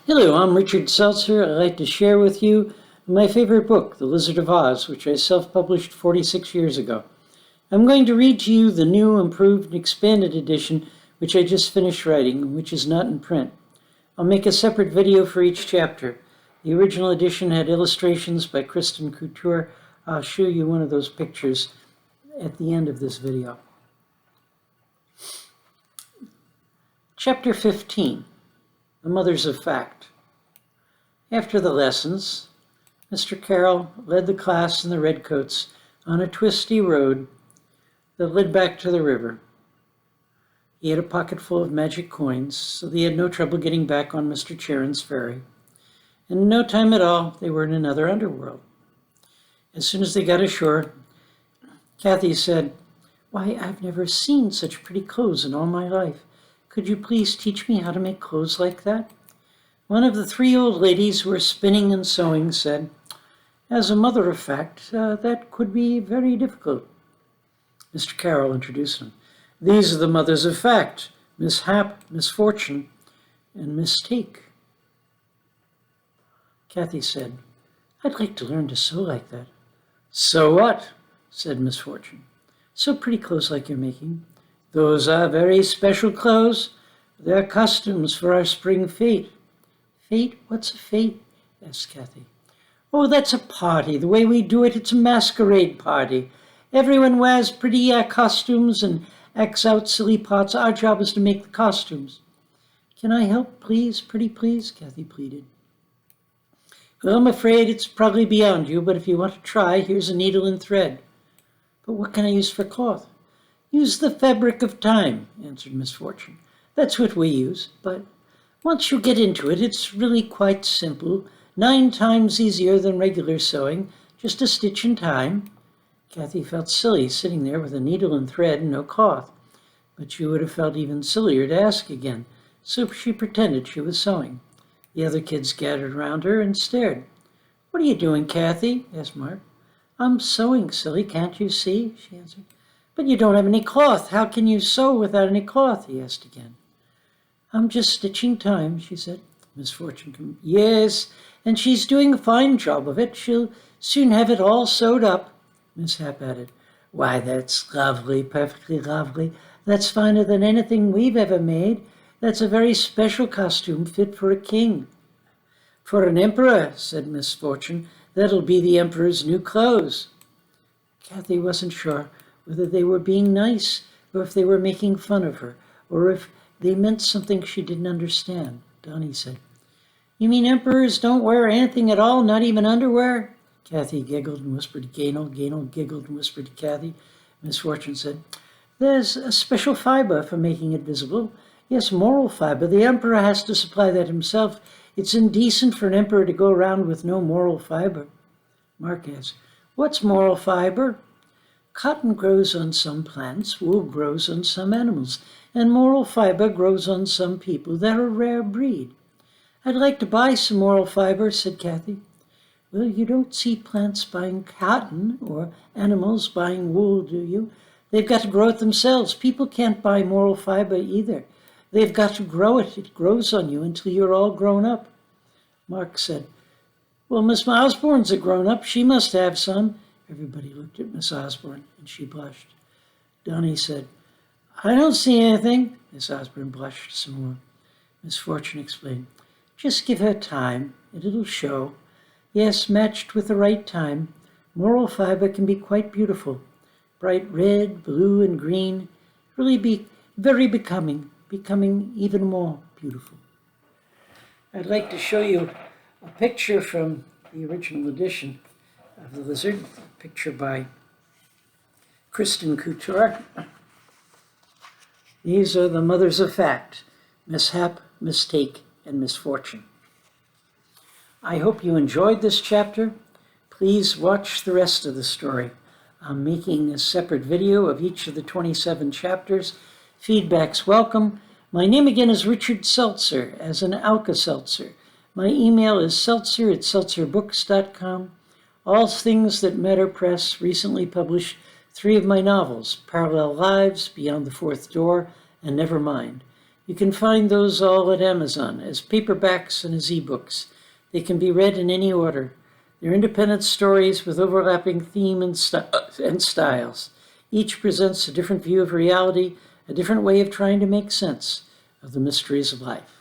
Hello, I'm Richard Seltzer. I'd like to share with you my favorite book, The Lizard of Oz, which I self-published 46 years ago. I'm going to read to you the new, improved, and expanded edition, which I just finished writing, which is not in print. I'll make a separate video for each chapter. The original edition had illustrations by Christin Couture. I'll show you one of those pictures at the end of this video. Chapter 15. The Mothers of Fact. After the lessons, Mr. Carroll led the class in the redcoats on a twisty road that led back to the river. He had a pocket full of magic coins, so they had no trouble getting back on Mr. Charon's ferry. And in no time at all, they were in another underworld. As soon as they got ashore, Kathy said, "Why, I've never seen such pretty clothes in all my life. Could you please teach me how to make clothes like that?" One of the three old ladies who were spinning and sewing said, "As a matter of fact, that could be very difficult." Mr. Carroll introduced them. "These are the mothers of fact, mishap, misfortune, and mistake." Kathy said, "I'd like to learn to sew like that." "So what?" said Misfortune. "Sew pretty clothes like you're making." "Those are very special clothes. They're costumes for our spring fete." "Fete? What's a fete?" asked Kathy. "Oh, that's a party. The way we do it, it's a masquerade party. Everyone wears pretty costumes and acts out silly parts. Our job is to make the costumes." "Can I help, please? Pretty please?" Kathy pleaded. "Well, I'm afraid it's probably beyond you, but if you want to try, here's a needle and thread." "But what can I use for cloth?" "Use the fabric of time," answered Misfortune. "That's what we use, but once you get into it, it's really quite simple. 9 times easier than regular sewing, just a stitch in time." Kathy felt silly sitting there with a needle and thread and no cloth, but she would have felt even sillier to ask again, so she pretended she was sewing. The other kids gathered around her and stared. "What are you doing, Kathy?" asked Mark. "I'm sewing, silly, can't you see?" she answered. "But you don't have any cloth. How can you sew without any cloth?" he asked again. "I'm just stitching time," she said. Misfortune. "Yes, and she's doing a fine job of it. She'll soon have it all sewed up." Mishap added, "Why, that's lovely, perfectly lovely. That's finer than anything we've ever made. That's a very special costume fit for a king." "For an emperor," said Misfortune. "That'll be the emperor's new clothes." Kathy wasn't sure whether they were being nice or if they were making fun of her or if they meant something she didn't understand. Donnie said, "You mean emperors don't wear anything at all, not even underwear?" Kathy giggled and whispered to Gainel. Gainel giggled and whispered to Kathy. Misfortune said, "There's a special fiber for making it visible. Yes, moral fiber. The emperor has to supply that himself. It's indecent for an emperor to go around with no moral fiber." Mark asked, "What's moral fiber?" "Cotton grows on some plants, wool grows on some animals, and moral fiber grows on some people. They're a rare breed." "I'd like to buy some moral fiber," said Kathy. "Well, you don't see plants buying cotton or animals buying wool, do you? They've got to grow it themselves. People can't buy moral fiber either. They've got to grow it. It grows on you until you're all grown up." Mark said, "Well, Miss Osborne's a grown-up. She must have some." Everybody looked at Miss Osborne, and she blushed. Donnie said, "I don't see anything." Miss Osborne blushed some more. Misfortune explained, "Just give her time, and it'll show. Yes, matched with the right time, moral fiber can be quite beautiful. Bright red, blue, and green. Really be very becoming even more beautiful." I'd like to show you a picture from the original edition of The Lizard, a picture by Christin Couture. These are the mothers of fact, mishap, mistake, and misfortune. I hope you enjoyed this chapter. Please watch the rest of the story. I'm making a separate video of each of the 27 chapters. Feedback's welcome. My name again is Richard Seltzer, as in Alka-Seltzer. My email is seltzer@seltzerbooks.com. All Things That Matter Press recently published 3 of my novels, Parallel Lives, Beyond the Fourth Door, and Nevermind. You can find those all at Amazon as paperbacks and as ebooks. They can be read in any order. They're independent stories with overlapping theme and styles. Each presents a different view of reality, a different way of trying to make sense of the mysteries of life.